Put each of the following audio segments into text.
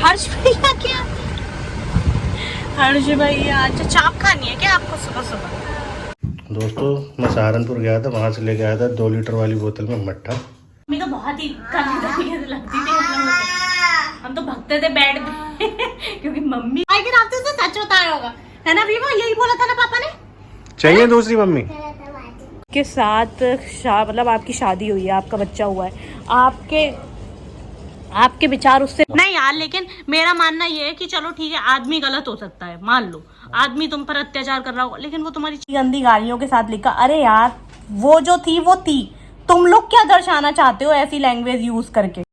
हर्ष भैया क्या? हर्ष भैया अच्छा चाप खानी है क्या आपको सुबह सुबह? दोस्तों मैं सहारनपुर गया था, वहाँ से लेके आया था 2 लीटर वाली बोतल में मट्ठा। मम्मी तो बहुत ही कम लगती थी हम तो भगते थे बेड पे क्योंकि मम्मी आई के रास्ते से सच बताया होगा, है ना वीवो? यही बोला था ना पापा ने। चाहिए दूसरी मम्मी के साथ मतलब आपकी शादी हुई है, आपका बच्चा हुआ है, आपके विचार उससे नहीं यार। लेकिन मेरा मानना ये है कि चलो ठीक है, आदमी गलत हो सकता है, मान लो आदमी तुम पर अत्याचार कर रहा होगा, लेकिन वो तुम्हारी गंदी गालियों के साथ लिखा। अरे यार वो जो थी वो थी, तुम लोग क्या दर्शाना चाहते हो ऐसी लैंग्वेज यूज करके?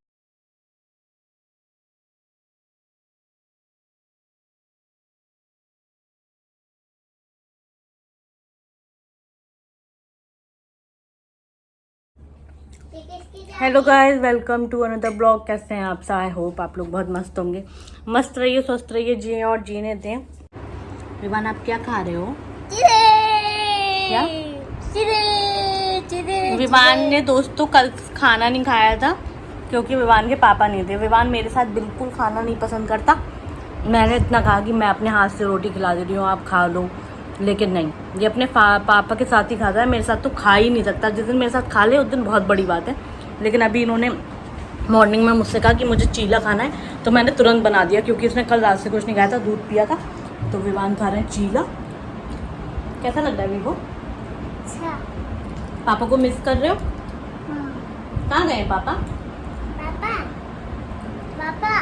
Hello guys, welcome to another blog. कैसे हैं आप? आई होप आप लोग बहुत मस्त होंगे। मस्त रहिए, स्वस्थ रहिए, जिए और जीने दें। विवान आप क्या खा रहे हो? क्या? विवान ने दोस्तों कल खाना नहीं खाया था क्योंकि विवान के पापा नहीं थे। विवान मेरे साथ बिल्कुल खाना नहीं पसंद करता। मैंने इतना कहा कि मैं अपने हाथ से रोटी खिला दे रही हूँ, आप खा लो, लेकिन नहीं, ये अपने पापा के साथ ही खाता है, मेरे साथ तो खा ही नहीं सकता। जिस दिन मेरे साथ खा ले उस दिन बहुत बड़ी बात है। लेकिन अभी इन्होंने मॉर्निंग में मुझसे कहा कि मुझे चीला खाना है, तो मैंने तुरंत बना दिया क्योंकि उसने कल रात से कुछ नहीं खाया था, दूध पिया था। तो विवान खा रहे हैं चीला। कैसा लग रहा है वीवो? अच्छा। पापा को मिस कर रहे हो? कहाँ गए पापा? पापा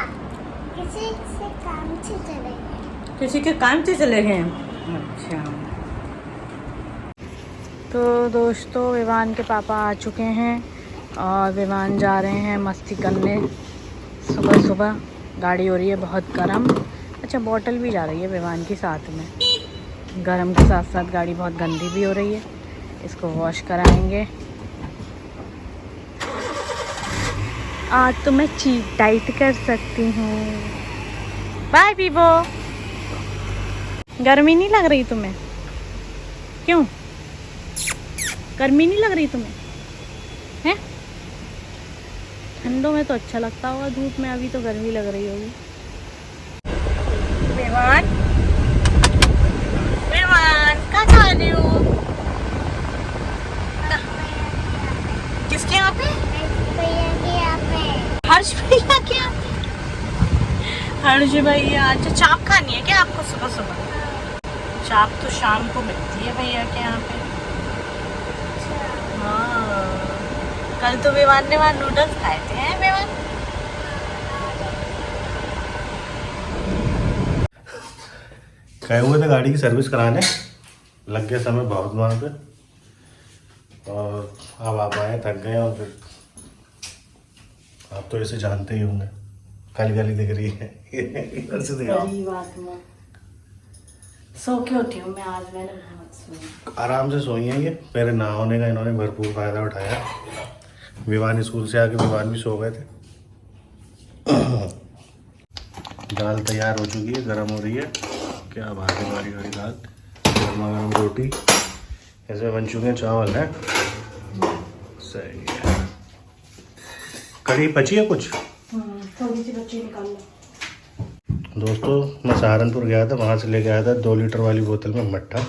किसी से काम से चले गए। किसी के काम से चले गए हैं? अच्छा। तो दोस्तों विवान के पापा आ चुके हैं और विवान जा रहे हैं मस्ती करने। सुबह सुबह गाड़ी हो रही है बहुत गर्म। अच्छा बॉटल भी जा रही है विवान की साथ में। गर्म के साथ साथ गाड़ी बहुत गंदी भी हो रही है, इसको वॉश कराएंगे। आज तो मैं चीट टाइट कर सकती हूँ। बाय वीवो। गर्मी नहीं लग रही तुम्हें? क्यों गर्मी नहीं लग रही तुम्हें? हैं? ठंडों में तो अच्छा लगता होगा, धूप में अभी तो गर्मी लग रही होगी। विवान, विवान कहाँ जा रहे हो? किसके यहाँ पे? भैया के यहाँ पे। हर्ष भैया क्या? हर्ष भैया अच्छा चाप खानी है क्या आपको सुबह सुबह? चाप तो शाम को मिलती है भैया के यहाँ पे। हाँ, कल तो विवान ने वहाँ नूडल्स खाए थे। हैं विवान? गए हुए थे गाड़ी की सर्विस कराने, लग गया समय बहुत वहाँ पे, और अब आप आए, थक गए। और फिर आप तो ऐसे जानते ही होंगे, काली काली दिख रही है इधर से दिखाओ। सो के उठी हूँ मैं आज, मैंने बहुत सोई। आराम से सोई हैं ये, मेरे ना होने का इन्होंने भरपूर फायदा उठाया। विवान स्कूल से आके विवान भी सो गए थे। दाल तैयार हो चुकी है, गर्म हो रही है। क्या बात है, हमारी हरी दाल, गर्मा गर्म रोटी, ऐसे बन चुके हैं चावल है। सही है। कढ़ी बची है कुछ? थोड़ी सी बच्ची निकाल लो। दोस्तों मैं सहारनपुर गया था, वहाँ से लेके आया था 2 लीटर वाली बोतल में मट्ठा,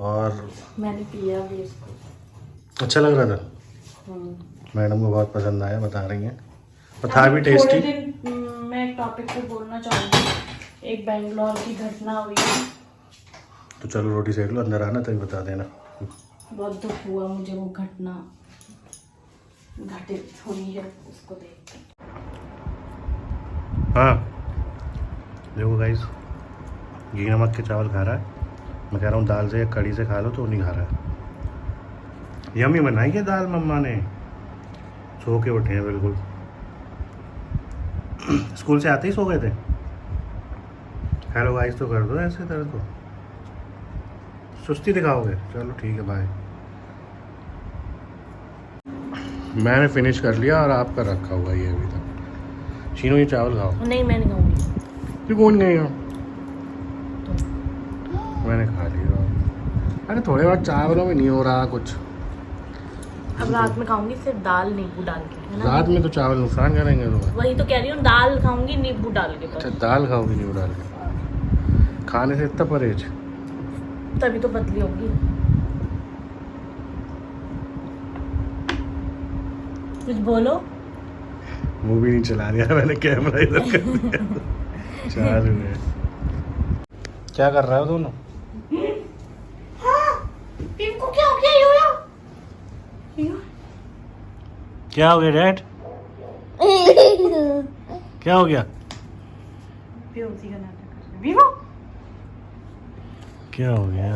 और मैंने पिया भी इसको। अच्छा लग रहा था। मैडम को बहुत पसंद आया, बता रही हैं, और था भी टेस्टी। मैं एक टॉपिक पे बोलना चाहूँगी। एक बेंगलोर की घटना हुई है। तो चलो रोटी सेक लो, अंदर आना तभी बता देना। बहुत दुख हुआ मुझे वो घटना घटित हुई है उसको देख के। हाँ देखो गाइस, घी नमक के चावल खा रहा है। मैं कह रहा हूँ दाल से या कढ़ी से खा लो, तो नहीं खा रहा है। यम्मी बनाई है दाल मम्मा ने, सो के उठे हैं बिल्कुल। स्कूल से आते ही सो गए थे। हेलो गाइस तो कर दो ऐसे तरह तो, सुस्ती दिखाओगे? चलो ठीक है, बाय। मैंने फिनिश कर लिया और आपका रखा हुआ ये अभी तक। शीनो ये चावल खाओ। नहीं मैं नहीं खाऊंगी। तू कौन गई हो? मैंने खा लिया। अरे थोड़े बहुत चावलों में नहीं हो रहा कुछ, अब रात में खाऊंगी सिर्फ दाल नींबू डाल के, है ना? रात में तो चावल नुकसान करेंगे तुम्हें। वही तो कह रही हूँ, दाल खाऊंगी नींबू डाल के अच्छा बस। दाल खाओगी नींबू डाल के, खाने से इतना परहेज। तभी तो पतली होगी। कुछ बोलो। मूवी नहीं चला रहा मैंने, कैमरा इधर कर दिया। चालू है। क्या कर रहा है दोनों? इनको क्या हो गया योया? क्या हो गया डैड? क्या हो गया? बेहोशी का नाटक कर रहे वीवो। क्या हो गया?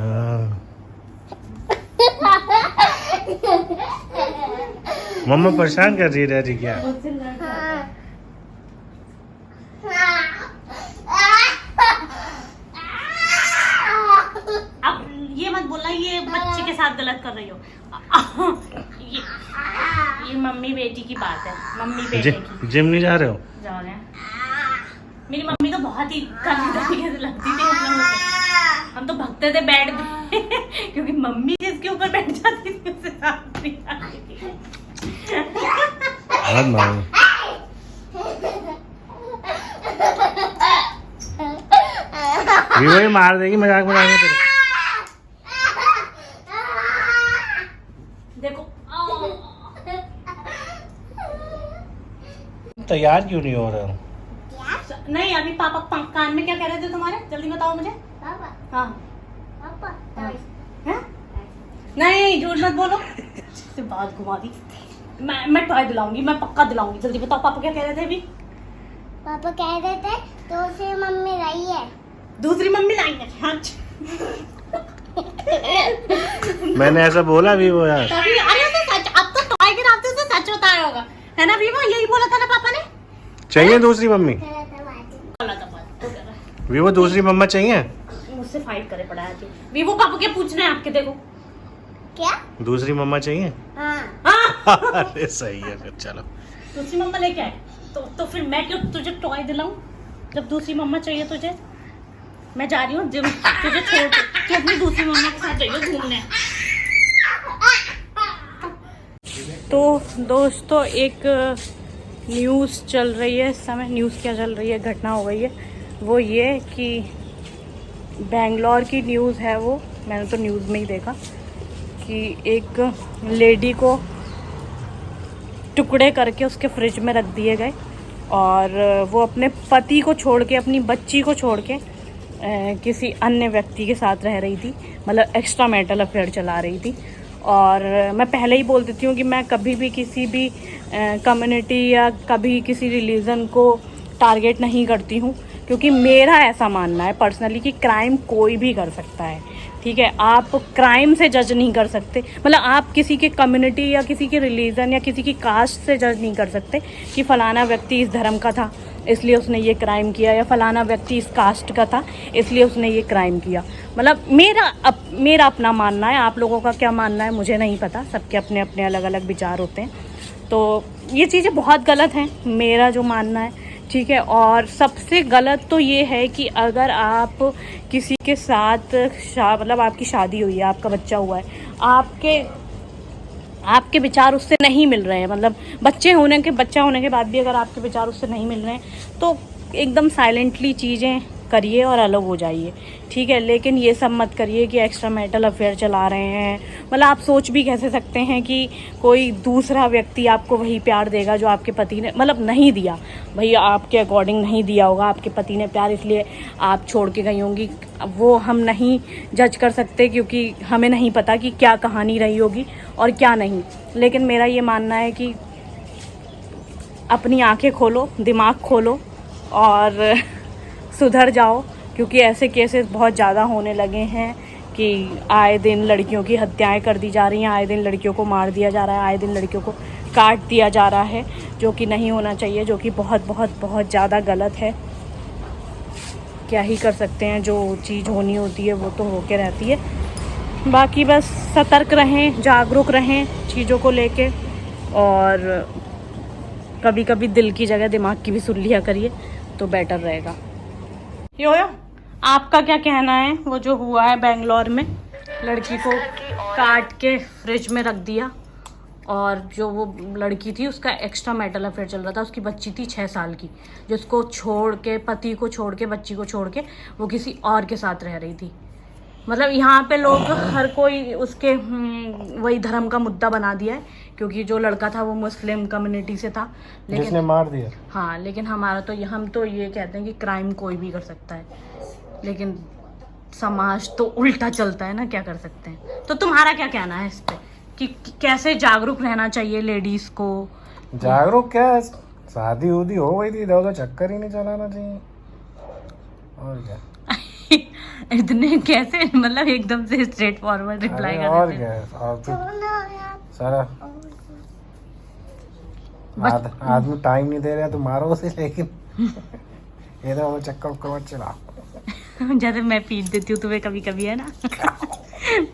मम्मा परेशान कर रही है डैडी क्या? अब ये मत बोलना ये बच्चे के साथ गलत कर रही हो। ये मम्मी बेटी की बात है, मम्मी बेटे की। जिम नहीं जा रहे हो? जा रहे हैं। मेरी मम्मी तो बहुत ही कम तरीके से लगती थी हम लोगों को। हम तो भगते थे बैठ पे क्योंकि मम्मी जिसके ऊपर बैठ जाती थी उससे साथ नहीं आती थी। बहुत मारो। ये मार देगी मजाक में तेरे। देखो तैयार क्यों नहीं हो रहे हो? नहीं अभी पापा कान में क्या कह रहे थे तुम्हारे, जल्दी बताओ मुझे। हाँ हैं? नहीं झूठ मत बोलो। से बात घुमा दी। मैं टॉय दिलाऊंगी, मैं पक्का दिलाऊंगी। जल्दी बताओ पापा क्या कह रहे थे अभी? पापा कह रहे थे दूसरी मम्मी रही है। दूसरी मम्मी लाई है। हाँ मैंने ऐसा बोला भी वो यार। तभी अरे तो सच, अब तो टॉय के नाम से सच बताया होगा, है ना वीवो? यही बोला था ना पापा ने। चाहिए दूसरी मम्मी? बोला था बात। वीवो दूसरी मम्मा चाहिए? मुझसे फाइट करे पड़ा है वीवो। पापा क्या पूछना है आपके? देखो क्या दूसरी मम्मा चाहिए? हाँ अरे सही है फिर चलो। दूसरी मम्मा लेके आए तो फिर मैं क्यों तुझे टॉय दिलाऊं जब दूसरी मम्मा चाहिए तुझे? मैं जा रही हूँ जिम, तुझे छोड़ के तू अपनी दूसरी मम्मा के साथ जाइए घूमने। तो दोस्तों एक न्यूज़ चल रही है इस समय। न्यूज़ क्या चल रही है, घटना हो गई है वो ये कि बेंगलोर की न्यूज़ है वो, मैंने तो न्यूज़ में ही देखा कि एक लेडी को टुकड़े करके उसके फ्रिज में रख दिए गए और वो अपने पति को छोड़ के, अपनी बच्ची को छोड़ के किसी अन्य व्यक्ति के साथ रह रही थी, मतलब एक्स्ट्रा मैरिटल अफेयर चला रही थी। और मैं पहले ही बोल देती हूँ कि मैं कभी भी किसी भी कम्युनिटी या कभी किसी रिलीजन को टारगेट नहीं करती हूँ, क्योंकि मेरा ऐसा मानना है पर्सनली कि क्राइम कोई भी कर सकता है, ठीक है? आप क्राइम से जज नहीं कर सकते, मतलब आप किसी के कम्युनिटी या किसी के रिलीजन या किसी की कास्ट से जज नहीं कर सकते कि फ़लाना व्यक्ति इस धर्म का था इसलिए उसने ये क्राइम किया, या फ़लाना व्यक्ति इस कास्ट का था इसलिए उसने ये क्राइम किया। मतलब मेरा अपना मानना है, आप लोगों का क्या मानना है मुझे नहीं पता, सबके अपने अपने अलग अलग विचार होते हैं। तो ये चीज़ें बहुत गलत हैं, मेरा जो मानना है, ठीक है? और सबसे गलत तो ये है कि अगर आप किसी के साथ मतलब आपकी शादी हुई है, आपका बच्चा हुआ है, आपके विचार उससे नहीं मिल रहे हैं, मतलब बच्चा होने के बाद भी अगर आपके विचार उससे नहीं मिल रहे हैं तो एकदम साइलेंटली चीज़ें करिए और अलग हो जाइए, ठीक है? लेकिन ये सब मत करिए कि एक्स्ट्रा मैरिटल अफेयर चला रहे हैं। मतलब आप सोच भी कैसे सकते हैं कि कोई दूसरा व्यक्ति आपको वही प्यार देगा जो आपके पति ने मतलब नहीं दिया, भैया आपके अकॉर्डिंग नहीं दिया होगा आपके पति ने प्यार, इसलिए आप छोड़ के गई होंगी। वो हम नहीं जज कर सकते क्योंकि हमें नहीं पता कि क्या कहानी रही होगी और क्या नहीं। लेकिन मेरा ये मानना है कि अपनी आंखें खोलो, दिमाग खोलो और सुधर जाओ, क्योंकि ऐसे केसेस बहुत ज़्यादा होने लगे हैं कि आए दिन लड़कियों की हत्याएं कर दी जा रही हैं, आए दिन लड़कियों को मार दिया जा रहा है, आए दिन लड़कियों को काट दिया जा रहा है, जो कि नहीं होना चाहिए, जो कि बहुत बहुत बहुत ज़्यादा गलत है। क्या ही कर सकते हैं, जो चीज़ होनी होती है वो तो होके रहती है। बाकी बस सतर्क रहें, जागरूक रहें चीज़ों को लेके, और कभी कभी दिल की जगह दिमाग की भी सुन लिया करिए तो बेटर रहेगा। यो आपका क्या कहना है वो जो हुआ है बेंगलोर में, लड़की को काट के फ्रिज में रख दिया और जो वो लड़की थी उसका एक्स्ट्रा मैरिटल अफेयर चल रहा था। उसकी बच्ची थी 6 साल की, जिसको छोड़ के, पति को छोड़ के, बच्ची को छोड़ के वो किसी और के साथ रह रही थी। मतलब यहाँ पे लोग हर कोई उसके वही धर्म का मुद्दा बना दिया है, क्योंकि जो लड़का था वो मुस्लिम कम्युनिटी से था, लेकिन जिसने मार दिया। हाँ, लेकिन हमारा तो हम तो ये कहते हैं कि क्राइम कोई भी कर सकता है, लेकिन समाज तो उल्टा चलता है ना, क्या कर सकते हैं। तो तुम्हारा क्या कहना है इस पे कि कैसे जागरूक रहना चाहिए लेडीज को? जागरूक क्या है, शादी उदी हो गई थी, इधर चक्कर ही नहीं चलाना चाहिए, और क्या। इतने कैसे, मतलब एकदम से स्ट्रेट फॉरवर्ड रिप्लाई कर और देते हैं। क्या, और तो सारा आदमी टाइम नहीं दे रहा तो मारो उसे, लेकिन ये तो चक्कर उक्कर मत चला। जैसे मैं पीट देती हूँ तुम्हें कभी कभी, है ना।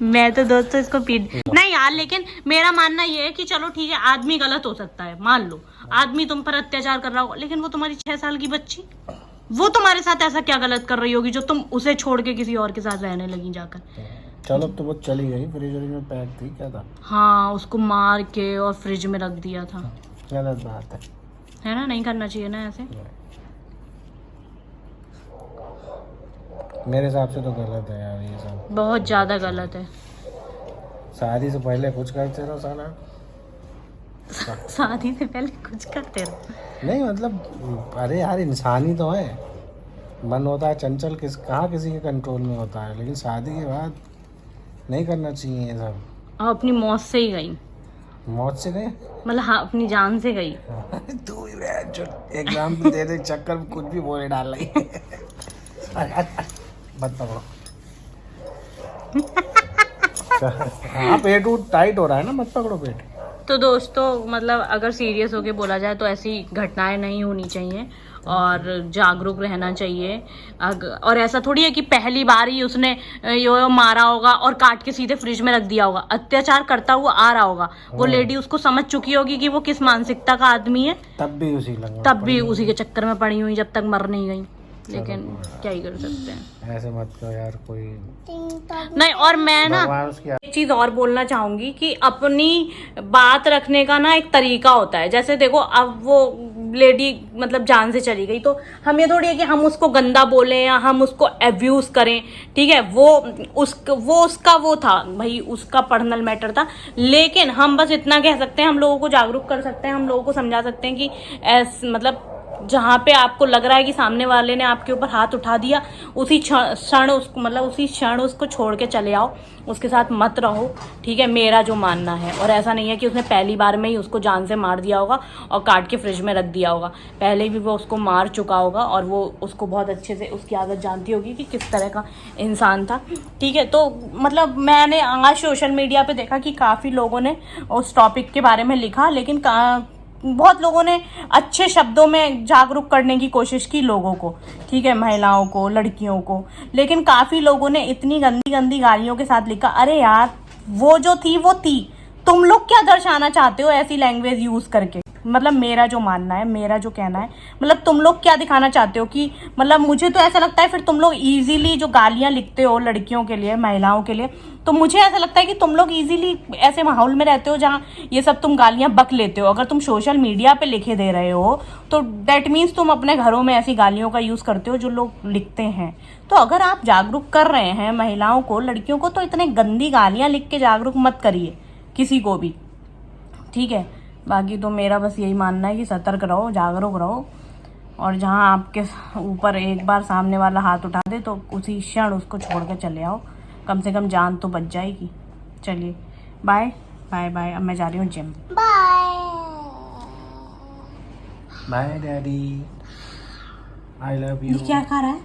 मैं तो दोस्तों इसको पीट नहीं यार, लेकिन मेरा मानना ये है कि चलो ठीक है, आदमी गलत हो सकता है, मान लो आदमी तुम पर अत्याचार कर रहा होगा, लेकिन वो तुम्हारी 6 साल की बच्ची, वो तुम्हारे साथ ऐसा क्या गलत कर रही होगी जो तुम उसे छोड़ के किसी और के साथ रहने लगी जाकर। चलो तो वो चली गई, फ्रिज में पैक थी, क्या था। हाँ, उसको मार के और फ्रिज में रख दिया था। गलत बात है ना, नहीं करना चाहिए ना ऐसे। मेरे हिसाब से तो गलत है यार, ये सब बहुत ज्यादा गलत है। शादी से पहले कुछ करते रहो साला। शादी से पहले कुछ करते रहो नहीं मतलब, अरे यार इंसान ही तो है, मन होता है चंचल, कहाँ किसी के कंट्रोल में होता है, लेकिन शादी के बाद नहीं करना चाहिए ये सब। और अपनी मौत से ही गई। मौत से गए मतलब हाँ, अपनी जान से गई। तू ही जो एग्जाम्पल दे दे, चक्कर में कुछ भी बोले डाल रही। मत पकड़ो। हाँ, पेट टाइट हो रहा है ना, मत पकड़ो पेट। तो दोस्तों मतलब अगर सीरियस होके बोला जाए तो ऐसी घटनाएं नहीं होनी चाहिए और जागरूक रहना चाहिए। और ऐसा थोड़ी है कि पहली बार ही उसने यो मारा होगा और काट के सीधे फ्रिज में रख दिया होगा। अत्याचार करता हुआ आ रहा होगा, वो लेडी उसको समझ चुकी होगी कि वो किस मानसिकता का आदमी है, तब भी उसी के चक्कर में पड़ी हुई जब तक मर नहीं गई। लेकिन क्या ही कर सकते हैं, ऐसे मत करो यार कोई नहीं। और मैं ना एक चीज और बोलना चाहूंगी कि अपनी बात रखने का ना एक तरीका होता है। जैसे देखो, अब वो लेडी मतलब जान से चली गई, तो हम ये थोड़ी है कि हम उसको गंदा बोलें या हम उसको अब्यूज करें, ठीक है। वो उसका वो था भाई, उसका पर्सनल मैटर था। लेकिन हम बस इतना कह सकते हैं, हम लोगों को जागरूक कर सकते हैं, हम लोगों को समझा सकते हैं कि मतलब जहाँ पे आपको लग रहा है कि सामने वाले ने आपके ऊपर हाथ उठा दिया, उसी क्षण उसको छोड़ के चले आओ, उसके साथ मत रहो, ठीक है। मेरा जो मानना है, और ऐसा नहीं है कि उसने पहली बार में ही उसको जान से मार दिया होगा और काट के फ्रिज में रख दिया होगा। पहले भी वो उसको मार चुका होगा और वो उसको बहुत अच्छे से उसकी आदत जानती होगी कि किस तरह का इंसान था, ठीक है। तो मतलब मैंने आज सोशल मीडिया पे देखा कि काफ़ी लोगों ने उस टॉपिक के बारे में लिखा, लेकिन बहुत लोगों ने अच्छे शब्दों में जागरूक करने की कोशिश की लोगों को, ठीक है, महिलाओं को, लड़कियों को। लेकिन काफ़ी लोगों ने इतनी गंदी गंदी गालियों के साथ लिखा, अरे यार वो जो थी वो थी, तुम लोग क्या दर्शाना चाहते हो ऐसी लैंग्वेज यूज़ करके। मतलब मेरा जो मानना है, मेरा जो कहना है, मतलब तुम लोग क्या दिखाना चाहते हो कि मतलब मुझे तो ऐसा लगता है फिर तुम लोग इजीली जो गालियां लिखते हो लड़कियों के लिए, महिलाओं के लिए, तो मुझे ऐसा लगता है कि तुम लोग इजीली ऐसे माहौल में रहते हो जहाँ ये सब तुम गालियां बक लेते हो। अगर तुम सोशल मीडिया पे लिखे दे रहे हो तो दैट मीन्स तुम अपने घरों में ऐसी गालियों का यूज़ करते हो जो लोग लिखते हैं। तो अगर आप जागरूक कर रहे हैं महिलाओं को, लड़कियों को, तो इतने गंदी गालियाँ लिख के जागरूक मत करिए किसी को भी, ठीक है। बाकी तो मेरा बस यही मानना है कि सतर्क रहो, जागरूक रहो, और जहाँ आपके ऊपर एक बार सामने वाला हाथ उठा दे तो उसी क्षण उसको छोड़ के चले आओ, कम से कम जान तो बच जाएगी। चलिए बाय बाय बाय, अब मैं जा रही हूँ gym. Bye daddy, I love you. क्या खा रहा है?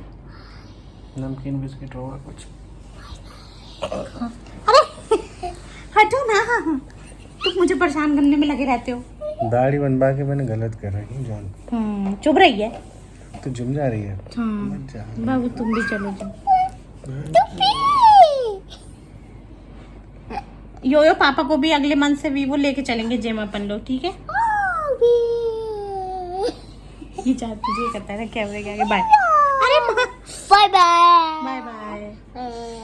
नमकीन बिस्किट होगा कुछ। अरे हटो ना, तुम मुझे परेशान करने में लगे रहते हो। दाढ़ी बनवा के मैंने गलत कर रही हूँ जान। चुप रही है तो जिम जा रही है। बाबू तुम भी चलो जिम। यो पापा को भी अगले मंथ से भी वो लेके चलेंगे जिम अपन लोग, ठीक है। ये चाहती करता है ना कैमरे के आगे। बाय। अरे बाय बाय बाय बाय।